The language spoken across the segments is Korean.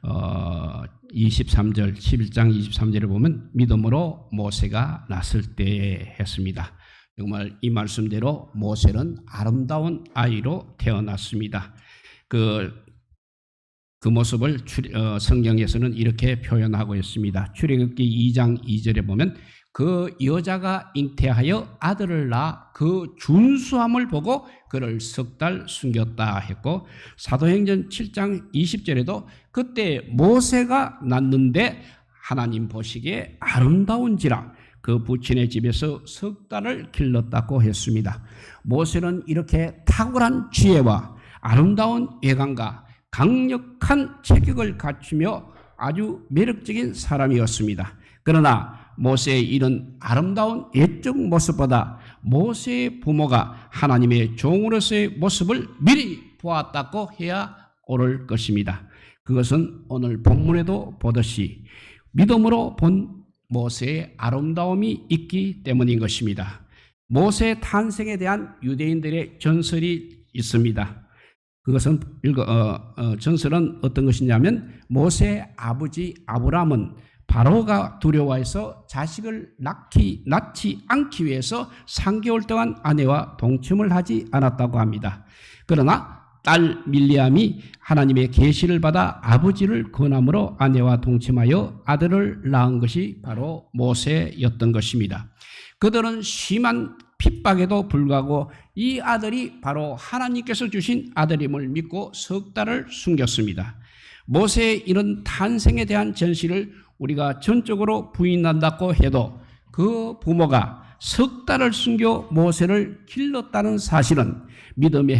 23절 11장 23절에 보면 믿음으로 모세가 났을 때에 했습니다. 정말 이 말씀대로 모세는 아름다운 아이로 태어났습니다. 그 모습을 성경에서는 이렇게 표현하고 있습니다. 출애굽기 2장 2절에 보면 그 여자가 잉태하여 아들을 낳아 그 준수함을 보고 그를 석 달 숨겼다 했고, 사도행전 7장 20절에도 그때 모세가 낳는데 하나님 보시기에 아름다운지라 그 부친의 집에서 석 달을 길렀다고 했습니다. 모세는 이렇게 탁월한 지혜와 아름다운 외관과 강력한 체격을 갖추며 아주 매력적인 사람이었습니다. 그러나 모세의 이런 아름다운 외적 모습보다 모세의 부모가 하나님의 종으로서의 모습을 미리 보았다고 해야 옳을 것입니다. 그것은 오늘 본문에도 보듯이 믿음으로 본 모세의 아름다움이 있기 때문인 것입니다. 모세의 탄생에 대한 유대인들의 전설이 있습니다. 그것은 전설은 어떤 것이냐면 모세의 아버지 아브라함은 바로가 두려워해서 자식을 낳지 않기 위해서 3개월 동안 아내와 동침을 하지 않았다고 합니다. 그러나 딸 밀리암이 하나님의 계시를 받아 아버지를 권함으로 아내와 동침하여 아들을 낳은 것이 바로 모세였던 것입니다. 그들은 심한 핍박에도 불구하고 이 아들이 바로 하나님께서 주신 아들임을 믿고 석 달을 숨겼습니다. 모세의 이런 탄생에 대한 전시를 우리가 전적으로 부인한다고 해도 그 부모가 석 달을 숨겨 모세를 길렀다는 사실은 믿음의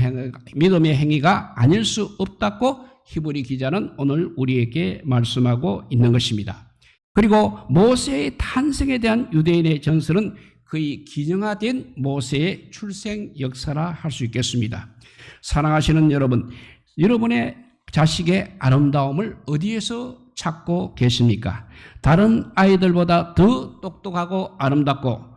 행위가 아닐 수 없다고 히브리 기자는 오늘 우리에게 말씀하고 있는 것입니다. 그리고 모세의 탄생에 대한 유대인의 전설은 거의 기정화된 모세의 출생 역사라 할 수 있겠습니다. 사랑하시는 여러분, 여러분의 자식의 아름다움을 어디에서 찾고 계십니까? 다른 아이들보다 더 똑똑하고 아름답고,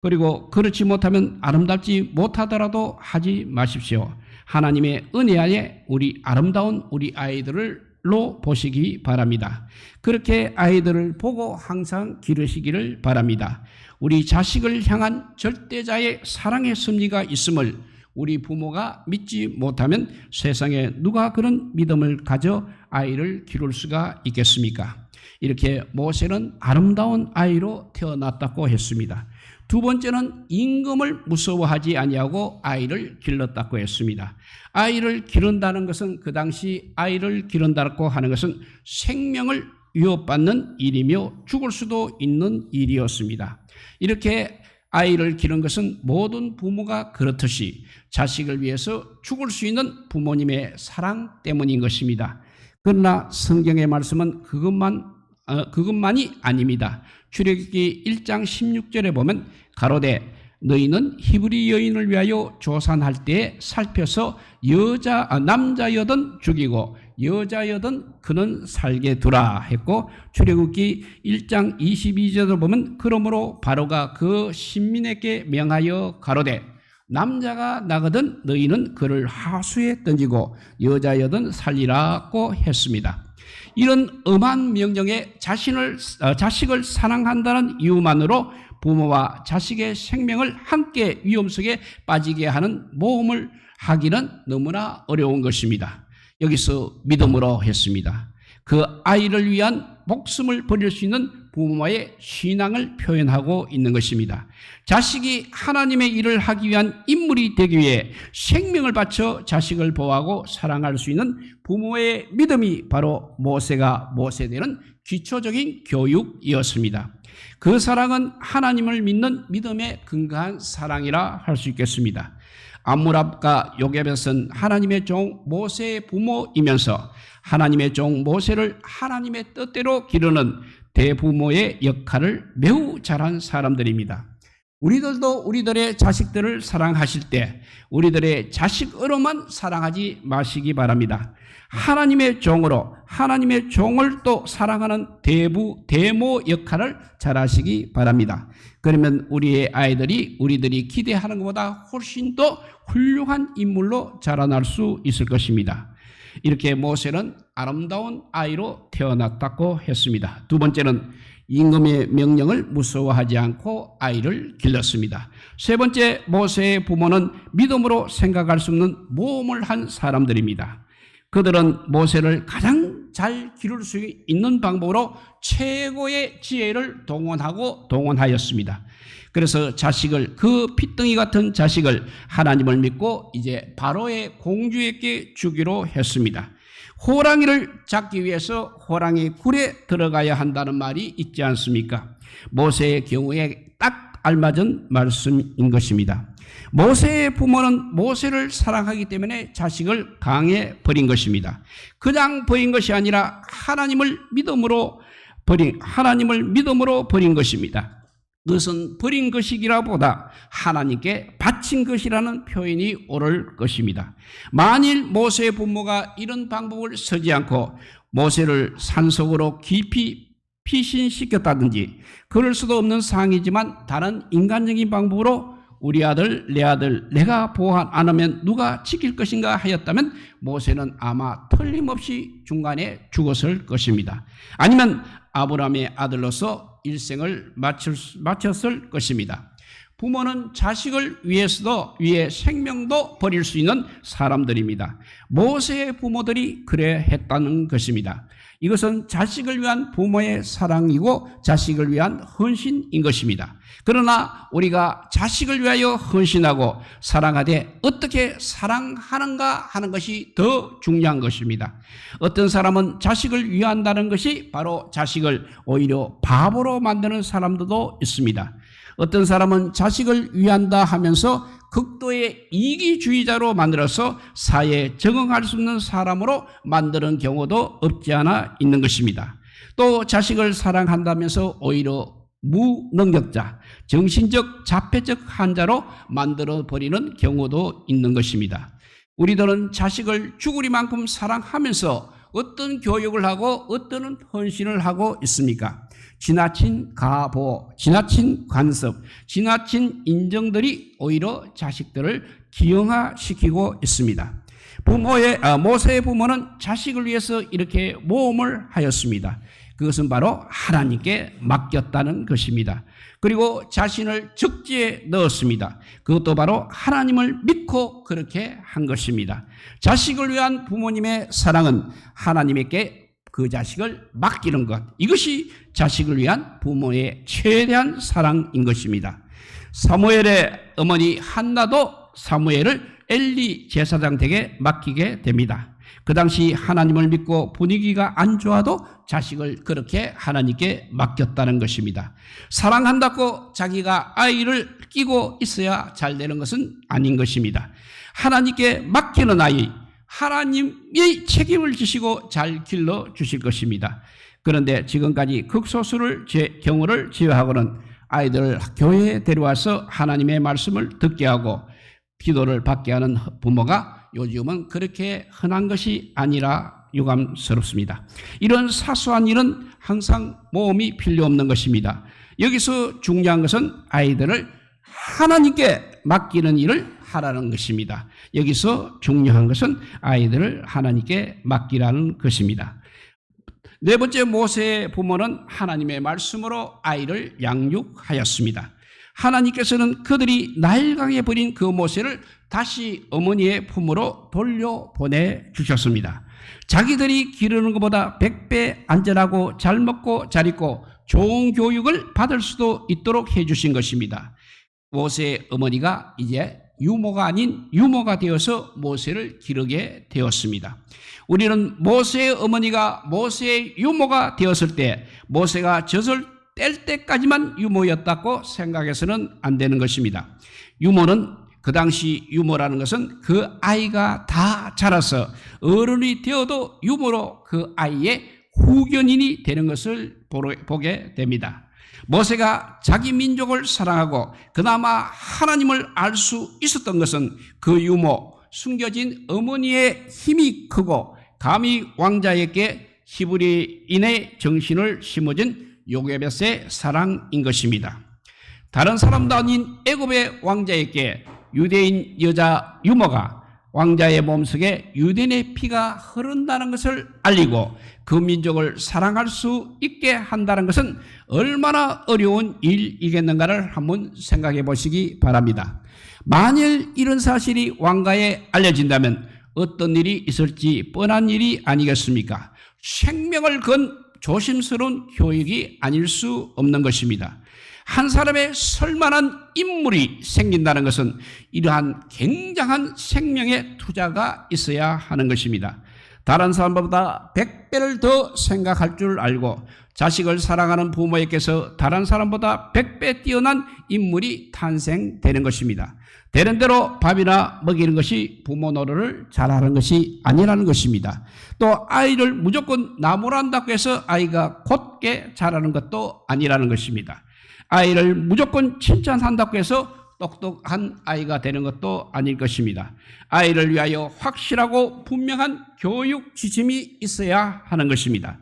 그리고 그렇지 못하면 아름답지 못하더라도 하지 마십시오. 하나님의 은혜 안에 아름다운 우리 아이들로 보시기 바랍니다. 그렇게 아이들을 보고 항상 기르시기를 바랍니다. 우리 자식을 향한 절대자의 사랑의 섭리가 있음을 우리 부모가 믿지 못하면 세상에 누가 그런 믿음을 가져 아이를 기를 수가 있겠습니까? 이렇게 모세는 아름다운 아이로 태어났다고 했습니다. 두 번째는 임금을 무서워하지 아니하고 아이를 길렀다고 했습니다. 아이를 기른다는 것은 그 당시 아이를 기른다고 하는 것은 생명을 위협받는 일이며 죽을 수도 있는 일이었습니다. 이렇게 아이를 기른 것은 모든 부모가 그렇듯이 자식을 위해서 죽을 수 있는 부모님의 사랑 때문인 것입니다. 그러나 성경의 말씀은 그것만이 아닙니다. 출애굽기 1장 16절에 보면 가로되 너희는 히브리 여인을 위하여 조산할 때에 살펴서 남자여든 죽이고 여자여든 그는 살게 두라 했고, 출애굽기 1장 22절을 보면 그러므로 바로가 그 신민에게 명하여 가로되 남자가 나거든 너희는 그를 하수에 던지고 여자여든 살리라고 했습니다. 이런 엄한 명령에 자식을 사랑한다는 이유만으로 부모와 자식의 생명을 함께 위험 속에 빠지게 하는 모험을 하기는 너무나 어려운 것입니다. 여기서 믿음으로 했습니다. 그 아이를 위한 목숨을 버릴 수 있는 부모의 신앙을 표현하고 있는 것입니다. 자식이 하나님의 일을 하기 위한 인물이 되기 위해 생명을 바쳐 자식을 보호하고 사랑할 수 있는 부모의 믿음이 바로 모세되는 기초적인 교육이었습니다. 그 사랑은 하나님을 믿는 믿음에 근거한 사랑이라 할 수 있겠습니다. 암므랍과 요게벳은 하나님의 종 모세의 부모이면서 하나님의 종 모세를 하나님의 뜻대로 기르는 대부모의 역할을 매우 잘한 사람들입니다. 우리들도 우리들의 자식들을 사랑하실 때 우리들의 자식으로만 사랑하지 마시기 바랍니다. 하나님의 종으로 하나님의 종을 또 사랑하는 대모 역할을 잘하시기 바랍니다. 그러면 우리의 아이들이 우리들이 기대하는 것보다 훨씬 더 훌륭한 인물로 자라날 수 있을 것입니다. 이렇게 모세는 아름다운 아이로 태어났다고 했습니다. 두 번째는 임금의 명령을 무서워하지 않고 아이를 길렀습니다. 세 번째, 모세의 부모는 믿음으로 생각할 수 없는 모험을 한 사람들입니다. 그들은 모세를 가장 잘 기를 수 있는 방법으로 최고의 지혜를 동원하였습니다. 그래서 자식을, 그 핏덩이 같은 자식을 하나님을 믿고 이제 바로의 공주에게 주기로 했습니다. 호랑이를 잡기 위해서 호랑이 굴에 들어가야 한다는 말이 있지 않습니까? 모세의 경우에 딱 알맞은 말씀인 것입니다. 모세의 부모는 모세를 사랑하기 때문에 자식을 강해 버린 것입니다. 그냥 버린 것이 아니라 하나님을 믿음으로 버린 것입니다. 그것은 버린 것이기라보다 하나님께 바친 것이라는 표현이 옳을 것입니다. 만일 모세의 부모가 이런 방법을 쓰지 않고 모세를 산속으로 깊이 피신시켰다든지, 그럴 수도 없는 상황이지만 다른 인간적인 방법으로 우리 아들, 내 아들, 내가 보호 안 하면 누가 지킬 것인가 하였다면 모세는 아마 틀림없이 중간에 죽었을 것입니다. 아니면 아브라함의 아들로서 일생을 마쳤을 것입니다. 부모는 자식을 위해서도 위해 생명도 버릴 수 있는 사람들입니다. 모세의 부모들이 그래 했다는 것입니다. 이것은 자식을 위한 부모의 사랑이고 자식을 위한 헌신인 것입니다. 그러나 우리가 자식을 위하여 헌신하고 사랑하되 어떻게 사랑하는가 하는 것이 더 중요한 것입니다. 어떤 사람은 자식을 위한다는 것이 바로 자식을 오히려 바보로 만드는 사람들도 있습니다. 어떤 사람은 자식을 위한다 하면서 극도의 이기주의자로 만들어서 사회에 적응할 수 없는 사람으로 만드는 경우도 없지 않아 있는 것입니다. 또 자식을 사랑한다면서 오히려 무능력자, 정신적 자폐적 환자로 만들어버리는 경우도 있는 것입니다. 우리들은 자식을 죽으리만큼 사랑하면서 어떤 교육을 하고 어떤 헌신을 하고 있습니까? 지나친 가보, 지나친 간섭, 지나친 인정들이 오히려 자식들을 기형화시키고 있습니다. 모세의 부모는 자식을 위해서 이렇게 모험을 하였습니다. 그것은 바로 하나님께 맡겼다는 것입니다. 그리고 자신을 적지에 넣었습니다. 그것도 바로 하나님을 믿고 그렇게 한 것입니다. 자식을 위한 부모님의 사랑은 하나님께 그 자식을 맡기는 것, 이것이 자식을 위한 부모의 최대한 사랑인 것입니다. 사무엘의 어머니 한나도 사무엘을 엘리 제사장 댁에 맡기게 됩니다. 그 당시 하나님을 믿고 분위기가 안 좋아도 자식을 그렇게 하나님께 맡겼다는 것입니다. 사랑한다고 자기가 아이를 끼고 있어야 잘 되는 것은 아닌 것입니다. 하나님께 맡기는 아이, 하나님의 책임을 지시고 잘 길러 주실 것입니다. 그런데 지금까지 극소수를 경우를 제외하고는 아이들을 교회에 데려와서 하나님의 말씀을 듣게 하고 기도를 받게 하는 부모가 요즘은 그렇게 흔한 것이 아니라 유감스럽습니다. 이런 사소한 일은 항상 모험이 필요 없는 것입니다. 여기서 중요한 것은 아이들을 하나님께 맡기는 일을 하라는 것입니다. 여기서 중요한 것은 아이들을 하나님께 맡기라는 것입니다. 네 번째, 모세의 부모는 하나님의 말씀으로 아이를 양육하였습니다. 하나님께서는 그들이 나일강에 버린 그 모세를 다시 어머니의 품으로 돌려보내 주셨습니다. 자기들이 기르는 것보다 100배 안전하고 잘 먹고 잘 입고 좋은 교육을 받을 수도 있도록 해주신 것입니다. 모세의 어머니가 이제 유모가 아닌 유모가 되어서 모세를 기르게 되었습니다. 우리는 모세의 어머니가 모세의 유모가 되었을 때 모세가 젖을 뗄 때까지만 유모였다고 생각해서는 안 되는 것입니다. 유모는 그 당시 유모라는 것은 그 아이가 다 자라서 어른이 되어도 유모로 그 아이의 후견인이 되는 것을 보게 됩니다. 모세가 자기 민족을 사랑하고 그나마 하나님을 알 수 있었던 것은 그 유모, 숨겨진 어머니의 힘이 크고 감히 왕자에게 히브리인의 정신을 심어준 요게벳의 사랑인 것입니다. 다른 사람도 아닌 애굽의 왕자에게 유대인 여자 유모가 왕자의 몸속에 유대인의 피가 흐른다는 것을 알리고 그 민족을 사랑할 수 있게 한다는 것은 얼마나 어려운 일이겠는가를 한번 생각해 보시기 바랍니다. 만일 이런 사실이 왕가에 알려진다면 어떤 일이 있을지 뻔한 일이 아니겠습니까? 생명을 건 조심스러운 교육이 아닐 수 없는 것입니다. 한 사람의 설만한 인물이 생긴다는 것은 이러한 굉장한 생명의 투자가 있어야 하는 것입니다. 다른 사람보다 100배를 더 생각할 줄 알고 자식을 사랑하는 부모에게서 다른 사람보다 100배 뛰어난 인물이 탄생되는 것입니다. 되는 대로 밥이나 먹이는 것이 부모 노릇을 잘하는 것이 아니라는 것입니다. 또 아이를 무조건 나무란다고 해서 아이가 곧게 자라는 것도 아니라는 것입니다. 아이를 무조건 칭찬한다고 해서 똑똑한 아이가 되는 것도 아닐 것입니다. 아이를 위하여 확실하고 분명한 교육 지침이 있어야 하는 것입니다.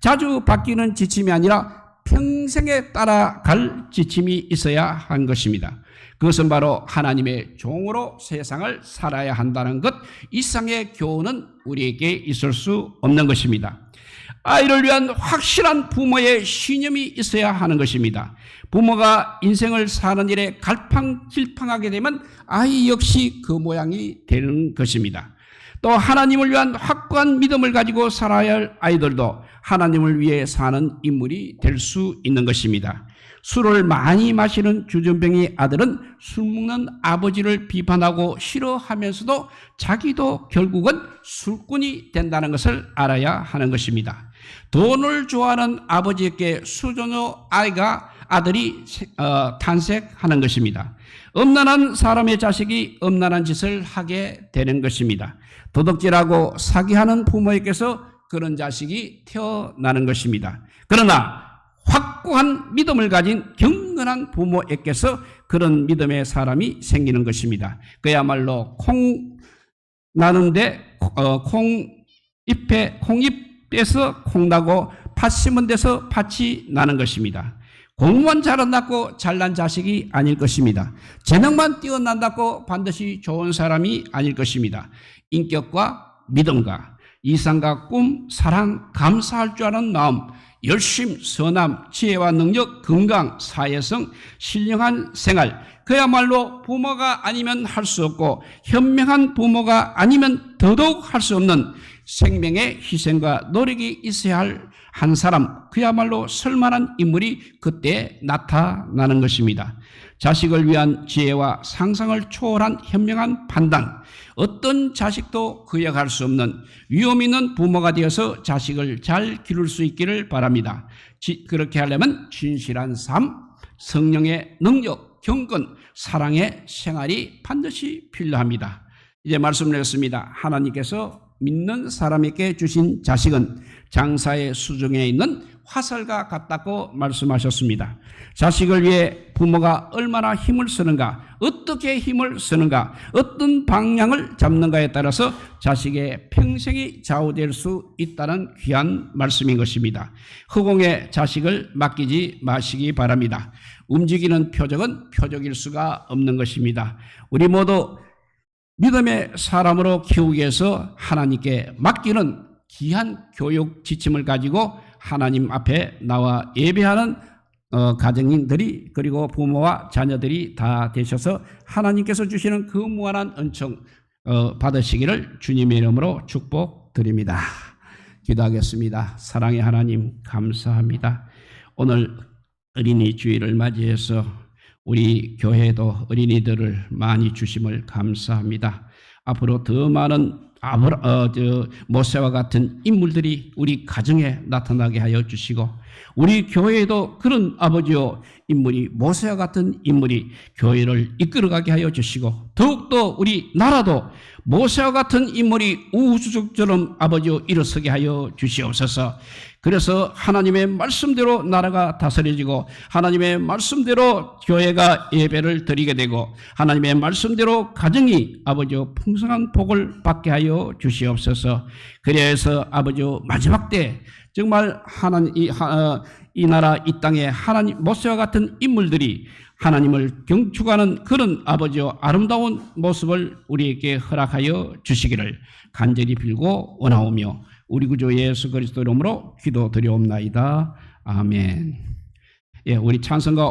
자주 바뀌는 지침이 아니라 평생에 따라갈 지침이 있어야 하는 것입니다. 그것은 바로 하나님의 종으로 세상을 살아야 한다는 것 이상의 교훈은 우리에게 있을 수 없는 것입니다. 아이를 위한 확실한 부모의 신념이 있어야 하는 것입니다. 부모가 인생을 사는 일에 갈팡질팡하게 되면 아이 역시 그 모양이 되는 것입니다. 또 하나님을 위한 확고한 믿음을 가지고 살아야 할 아이들도 하나님을 위해 사는 인물이 될 수 있는 것입니다. 술을 많이 마시는 주전뱅이 아들은 술 먹는 아버지를 비판하고 싫어하면서도 자기도 결국은 술꾼이 된다는 것을 알아야 하는 것입니다. 돈을 좋아하는 아버지에게 수저녀 아들이 탄생하는 것입니다. 음란한 사람의 자식이 음란한 짓을 하게 되는 것입니다. 도둑질하고 사기하는 부모에게서 그런 자식이 태어나는 것입니다. 그러나 확고한 믿음을 가진 경건한 부모에게서 그런 믿음의 사람이 생기는 것입니다. 그야말로 콩 나는데 콩잎에서 콩 나고 팥 심은 데서 팥이 나는 것입니다. 공부만 잘한다고 잘난 자식이 아닐 것입니다. 재능만 뛰어난다고 반드시 좋은 사람이 아닐 것입니다. 인격과 믿음과 이상과 꿈, 사랑, 감사할 줄 아는 마음, 열심, 선함, 지혜와 능력, 건강, 사회성, 신령한 생활, 그야말로 부모가 아니면 할 수 없고 현명한 부모가 아니면 더더욱 할 수 없는 생명의 희생과 노력이 있어야 할 한 사람, 그야말로 설만한 인물이 그때 나타나는 것입니다. 자식을 위한 지혜와 상상을 초월한 현명한 판단, 어떤 자식도 거역할 수 없는 위험 있는 부모가 되어서 자식을 잘 기를 수 있기를 바랍니다. 그렇게 하려면 진실한 삶, 성령의 능력, 경건, 사랑의 생활이 반드시 필요합니다. 이제 말씀드렸습니다. 하나님께서 믿는 사람에게 주신 자식은 장사의 수중에 있는 화살과 같다고 말씀하셨습니다. 자식을 위해 부모가 얼마나 힘을 쓰는가, 어떻게 힘을 쓰는가, 어떤 방향을 잡는가에 따라서 자식의 평생이 좌우될 수 있다는 귀한 말씀인 것입니다. 허공에 자식을 맡기지 마시기 바랍니다. 움직이는 표적은 표적일 수가 없는 것입니다. 우리 모두 믿음의 사람으로 키우기 위해서 하나님께 맡기는 귀한 교육 지침을 가지고 하나님 앞에 나와 예배하는 가정인들이 그리고 부모와 자녀들이 다 되셔서 하나님께서 주시는 그 무한한 은총 받으시기를 주님의 이름으로 축복드립니다. 기도하겠습니다. 사랑의 하나님 감사합니다. 오늘 어린이 주일을 맞이해서 우리 교회도 어린이들을 많이 주심을 감사합니다. 앞으로 더 많은 모세와 같은 인물들이 우리 가정에 나타나게 하여 주시고 우리 교회에도 그런 아버지요 인물이 모세와 같은 인물이 교회를 이끌어가게 하여 주시고 더욱더 우리 나라도 모세와 같은 인물이 우주족처럼 아버지요 일어서게 하여 주시옵소서. 그래서 하나님의 말씀대로 나라가 다스려지고 하나님의 말씀대로 교회가 예배를 드리게 되고 하나님의 말씀대로 가정이 아버지요 풍성한 복을 받게 하여 주시옵소서. 그래서 아버지요 마지막 때 정말 하나님 이 나라 이 땅에 하나님 모세와 같은 인물들이 하나님을 경축하는 그런 아버지와 아름다운 모습을 우리에게 허락하여 주시기를 간절히 빌고 원하오며 우리 구주 예수 그리스도 이름으로 기도드리옵나이다. 아멘. 예, 우리 찬송가